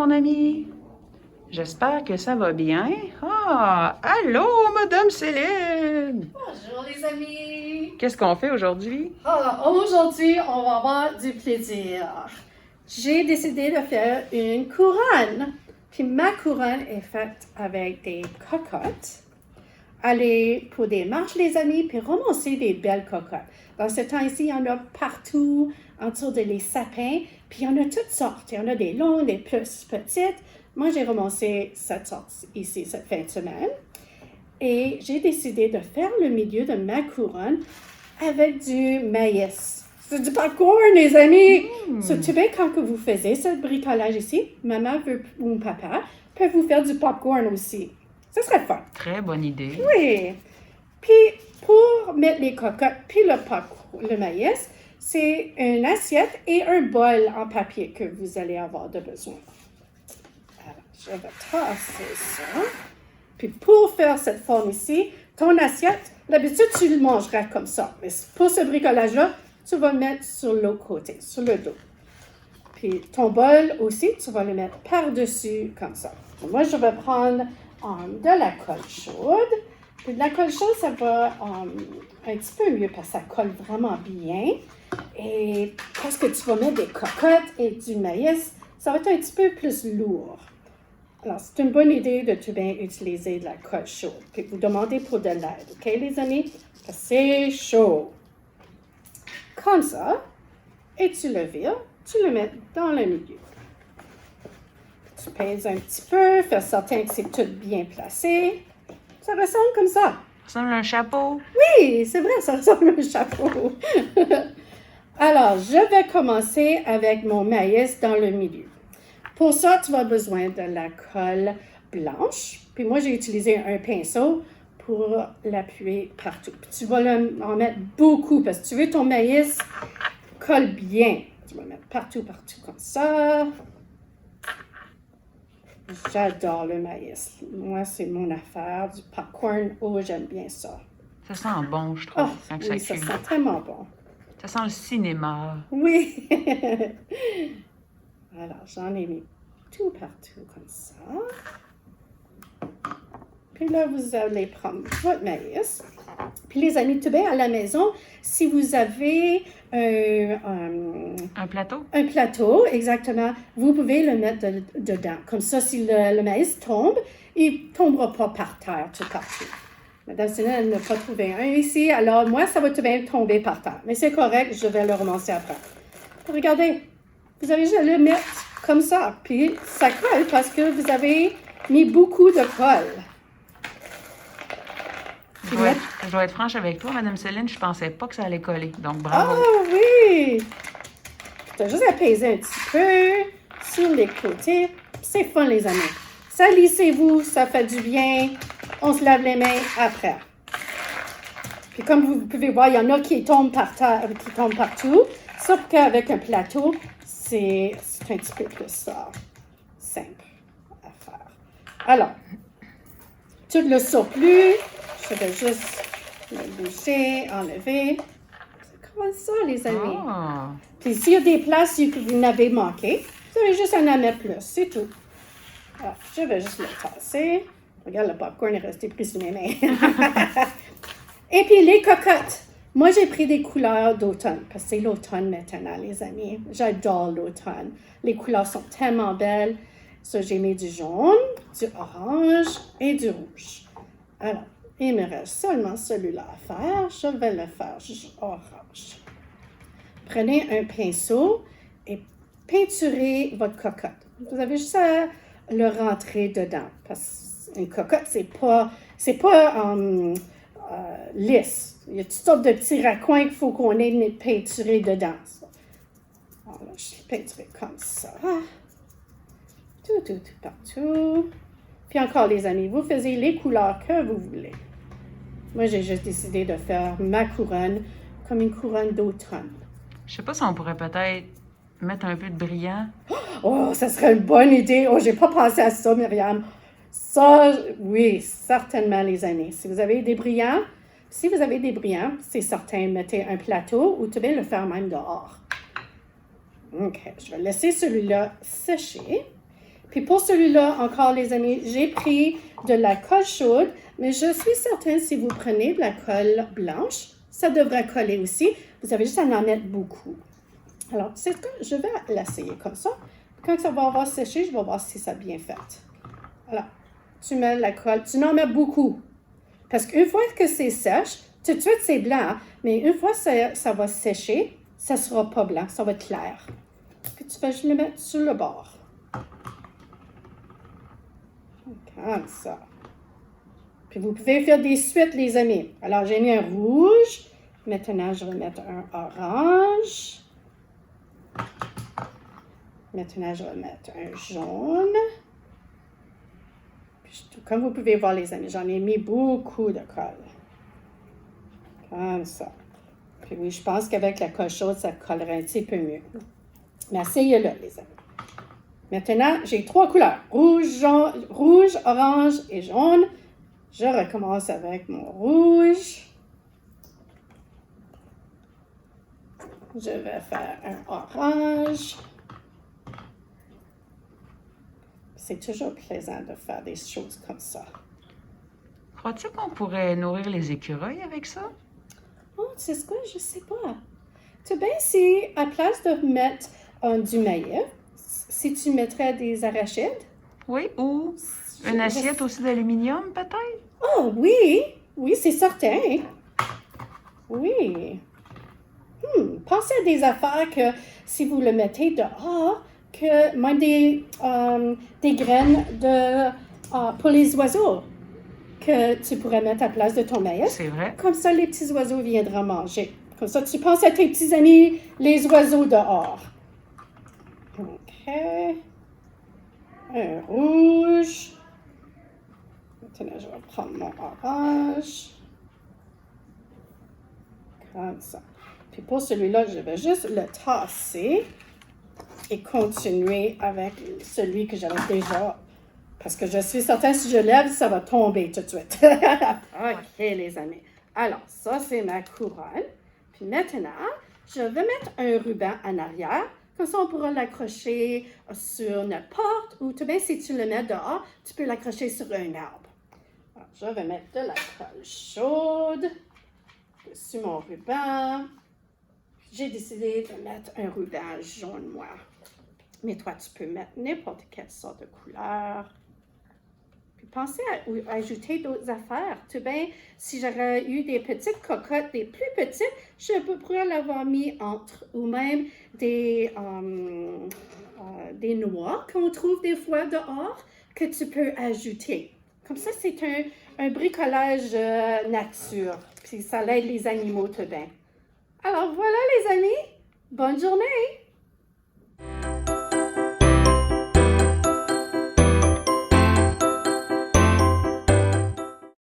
mon ami? J'espère que ça va bien. Ah, allô, Madame Céline! Bonjour les amis! Qu'est-ce qu'on fait aujourd'hui? Aujourd'hui, on va avoir du plaisir. J'ai décidé de faire une couronne. Puis ma couronne est faite avec des cocottes. Aller pour des marches, les amis, puis ramasser des belles cocottes. Dans ce temps-ci, il y en a partout, autour de les sapins, puis il y en a toutes sortes. Il y en a des longues, des plus petites. Moi, j'ai ramassé cette sorte ici, cette fin de semaine. Et j'ai décidé de faire le milieu de ma couronne avec du maïs. C'est du popcorn, les amis! Tu vois, quand que vous faisiez ce bricolage ici, maman ou papa peuvent vous faire du popcorn aussi. Ce serait fun. Très bonne idée. Oui. Puis, pour mettre les cocottes puis le maïs, c'est une assiette et un bol en papier que vous allez avoir de besoin. Alors, je vais tasser ça. Puis, pour faire cette forme ici, ton assiette, d'habitude, tu le mangeras comme ça. Mais pour ce bricolage-là, tu vas le mettre sur l'autre côté, sur le dos. Puis, ton bol aussi, tu vas le mettre par-dessus comme ça. Donc, moi, je vais prendre de la colle chaude. Puis de la colle chaude, ça va un petit peu mieux parce que ça colle vraiment bien. Et parce que tu vas mettre des cocottes et du maïs, ça va être un petit peu plus lourd. Alors, c'est une bonne idée de tout bien utiliser de la colle chaude. Puis vous demandez pour de l'aide, OK, les amis? Parce que c'est chaud. Comme ça. Et tu le vires, tu le mets dans le milieu. Tu pèses un petit peu, fais certain que c'est tout bien placé. Ça ressemble comme ça. Ça ressemble à un chapeau. Oui, c'est vrai, ça ressemble à un chapeau. Alors, je vais commencer avec mon maïs dans le milieu. Pour ça, tu vas besoin de la colle blanche. Puis moi, j'ai utilisé un pinceau pour l'appuyer partout. Puis tu vas en mettre beaucoup parce que tu veux ton maïs colle bien. Tu vas mettre partout comme ça. J'adore le maïs. Moi, c'est mon affaire. Du popcorn, oh, j'aime bien ça. Ça sent bon, je trouve, quand oui, ça ça cuit. sent tellement bon. Ça sent le cinéma. Oui. Alors, j'en ai mis tout partout comme ça. Puis là, vous allez prendre votre maïs. Puis les amis, tout bien à la maison, si vous avez Un plateau? un plateau, exactement, vous pouvez le mettre dedans. Comme ça, si le maïs tombe, il ne tombera pas par terre tout partout. Madame Céline, elle n'a pas trouvé un ici, alors moi, ça va tout bien tomber par terre. Mais c'est correct, je vais le ramasser après. Regardez, vous avez juste à le mettre comme ça, puis ça colle parce que vous avez mis beaucoup de colle. Je dois être franche avec toi, Madame Céline, je pensais pas que ça allait coller. Donc, bravo. Ah oui! Tu as juste à peser un petit peu sur les côtés. C'est fun, les amis. Salissez-vous, ça fait du bien. On se lave les mains après. Puis comme vous pouvez voir, il y en a qui tombent par terre, qui tombent partout. Sauf qu'avec un plateau, c'est un petit peu plus simple à faire. Alors, tout le surplus, je vais juste le bouger, enlever. C'est comme ça, les amis. Oh. Puis s'il y a des places que vous n'avez manqué, vous avez juste à en mettre plus, c'est tout. Alors, je vais juste le tasser. Regarde, le popcorn est resté pris sur mes mains. Et puis les cocottes. Moi, j'ai pris des couleurs d'automne, parce que c'est l'automne maintenant, les amis. J'adore l'automne. Les couleurs sont tellement belles. Ça, j'ai mis du jaune, du orange et du rouge. Alors, il me reste seulement celui-là à faire. Je vais le faire orange. Prenez un pinceau et peinturez votre cocotte. Vous avez juste à le rentrer dedans. Parce qu'une cocotte, c'est pas lisse. Il y a toutes sortes de petits raccoins qu'il faut qu'on ait peinturé dedans. Alors, je vais peinturer comme ça. Tout partout. Puis encore, les amis, vous faisiez les couleurs que vous voulez. Moi, j'ai juste décidé de faire ma couronne comme une couronne d'automne. Je sais pas si on pourrait peut-être mettre un peu de brillant. Oh, ça serait une bonne idée. Oh, j'ai pas pensé à ça, Myriam. Ça, oui, certainement, les amis. Si vous avez des brillants, c'est certain, mettez un plateau ou tu peux le faire même dehors. OK, je vais laisser celui-là sécher. Puis pour celui-là, encore les amis, j'ai pris de la colle chaude, mais je suis certaine si vous prenez de la colle blanche, ça devrait coller aussi. Vous avez juste à en mettre beaucoup. Alors, c'est ce que je vais l'essayer comme ça. Quand ça va avoir séché, je vais voir si ça a bien fait. Alors, tu mets la colle, tu en mets beaucoup. Parce qu'une fois que c'est sèche, tout de suite c'est blanc, mais une fois que ça va sécher, ça ne sera pas blanc, ça va être clair. Puis tu vas juste le mettre sur le bord. Comme ça. Puis vous pouvez faire des suites, les amis. Alors, j'ai mis un rouge. Maintenant, je vais mettre un orange. Maintenant, je vais mettre un jaune. Puis, comme vous pouvez voir, les amis, j'en ai mis beaucoup de colle. Comme ça. Puis oui, je pense qu'avec la colle chaude, ça collerait un petit peu mieux. Mais essayez-le, les amis. Maintenant, j'ai 3 couleurs. Rouge, orange et jaune. Je recommence avec mon rouge. Je vais faire un orange. C'est toujours plaisant de faire des choses comme ça. Crois-tu qu'on pourrait nourrir les écureuils avec ça? Oh, tu sais quoi? Je sais pas. Tu sais bien, si à place de mettre du maïs, si tu mettrais des arachides? Oui, ou une assiette aussi d'aluminium, peut-être? Oh, oui. Oui, c'est certain. Oui. Pensez à des affaires que si vous le mettez dehors, que même des graines pour les oiseaux que tu pourrais mettre à place de ton maïs. C'est vrai. Comme ça, les petits oiseaux viendront manger. Comme ça, tu penses à tes petits amis, les oiseaux dehors. OK. Un rouge. Maintenant, je vais prendre mon orange. Comme ça. Puis pour celui-là, je vais juste le tasser et continuer avec celui que j'avais déjà. Parce que je suis certaine, si je lève, ça va tomber tout de suite. OK, les amis. Alors, ça, c'est ma couronne. Puis maintenant, je vais mettre un ruban en arrière. Comme ça, on pourra l'accrocher sur notre porte ou tout bien, si tu le mets dehors, tu peux l'accrocher sur un arbre. Alors, je vais mettre de la colle chaude sur mon ruban. J'ai décidé de mettre un ruban jaune, moi. Mais toi, tu peux mettre n'importe quelle sorte de couleur. Puis pensez à ajouter d'autres affaires. Tu sais, si j'aurais eu des petites cocottes, des plus petites, je pourrais l'avoir mis entre, ou même des noix qu'on trouve des fois dehors, que tu peux ajouter. Comme ça, c'est un bricolage nature. Puis ça aide les animaux tout bien. Alors voilà les amis, bonne journée!